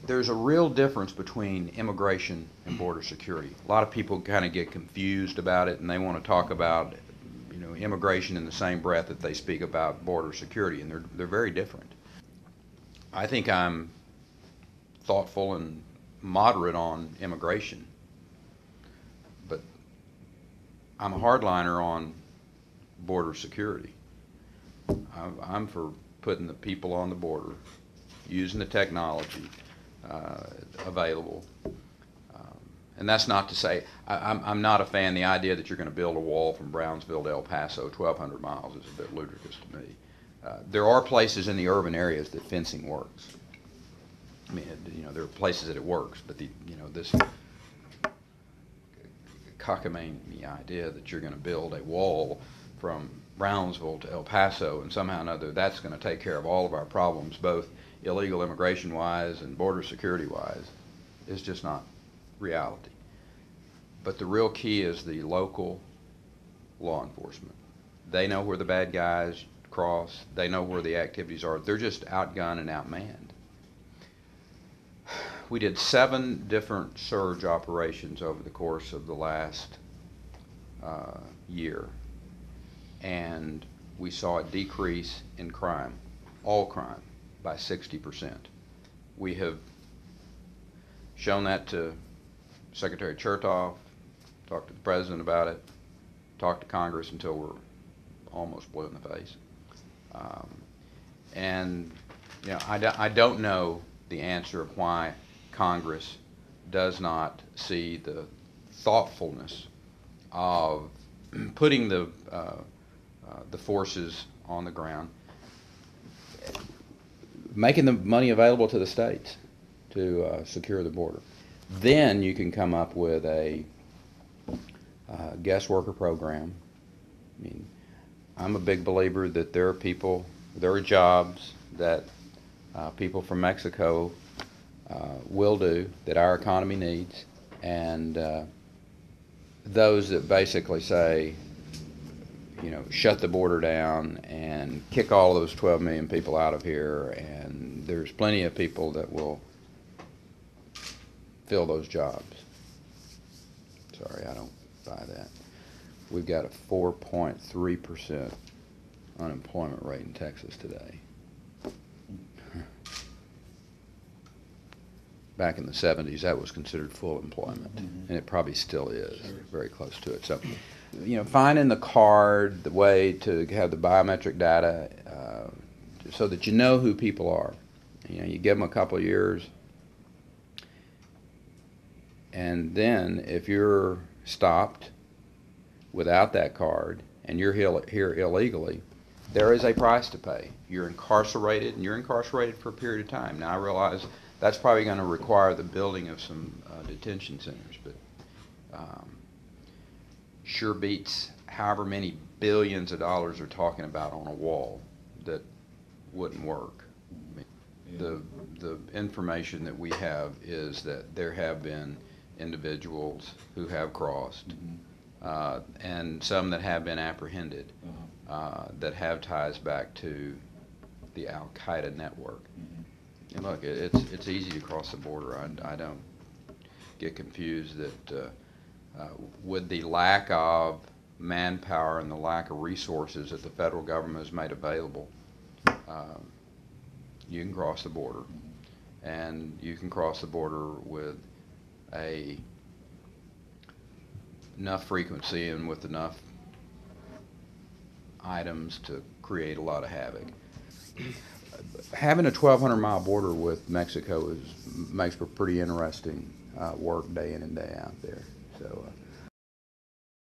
there's a real difference between immigration and border security. A lot of people kind of get confused about it, and they want to talk about, immigration in the same breath that they speak about border security, and they're very different. I think I'm thoughtful and moderate on immigration, but I'm a hardliner on border security. I'm for putting the people on the border, using the technology available. And that's not to say, I'm not a fan of the idea that you're going to build a wall from Brownsville to El Paso, 1,200 miles is a bit ludicrous to me. There are places in the urban areas that fencing works. I mean, there are places that it works, but this cockamamie idea that you're going to build a wall from Brownsville to El Paso and somehow or another that's going to take care of all of our problems, both illegal immigration-wise and border security-wise, is just not reality. But the real key is the local law enforcement. They know where the bad guys cross. They know where the activities are. They're just outgunned and outmanned. We did 7 different surge operations over the course of the last year, and we saw a decrease in crime, all crime, by 60%. We have shown that to Secretary Chertoff, talked to the President about it, talked to Congress until we're almost blue in the face. I don't know the answer of why Congress does not see the thoughtfulness of putting the forces on the ground, making the money available to the states to secure the border. Then you can come up with a guest worker program. I mean, I'm a big believer that there are jobs that people from Mexico will do that our economy needs, and those that basically say, shut the border down and kick all those 12 million people out of here, and there's plenty of people that will fill those jobs. Sorry, I don't buy that. We've got a 4.3% unemployment rate in Texas today. Back in the 70s, that was considered full employment, and it probably still is, very close to it. So, finding the card, the way to have the biometric data, so that you know who people are. You give them a couple of years, and then if you're stopped without that card and you're here illegally, there is a price to pay. You're incarcerated, and you're incarcerated for a period of time. Now, I realize that's probably going to require the building of some detention centers, but sure beats however many billions of dollars they're talking about on a wall that wouldn't work. The information that we have is that there have been individuals who have crossed, and some that have been apprehended, that have ties back to the Al-Qaeda network. And look, it's easy to cross the border. I don't get confused that with the lack of manpower and the lack of resources that the federal government has made available, you can cross the border, and you can cross the border with enough frequency and with enough items to create a lot of havoc. Having a 1,200-mile border with Mexico makes for pretty interesting work day in and day out there. So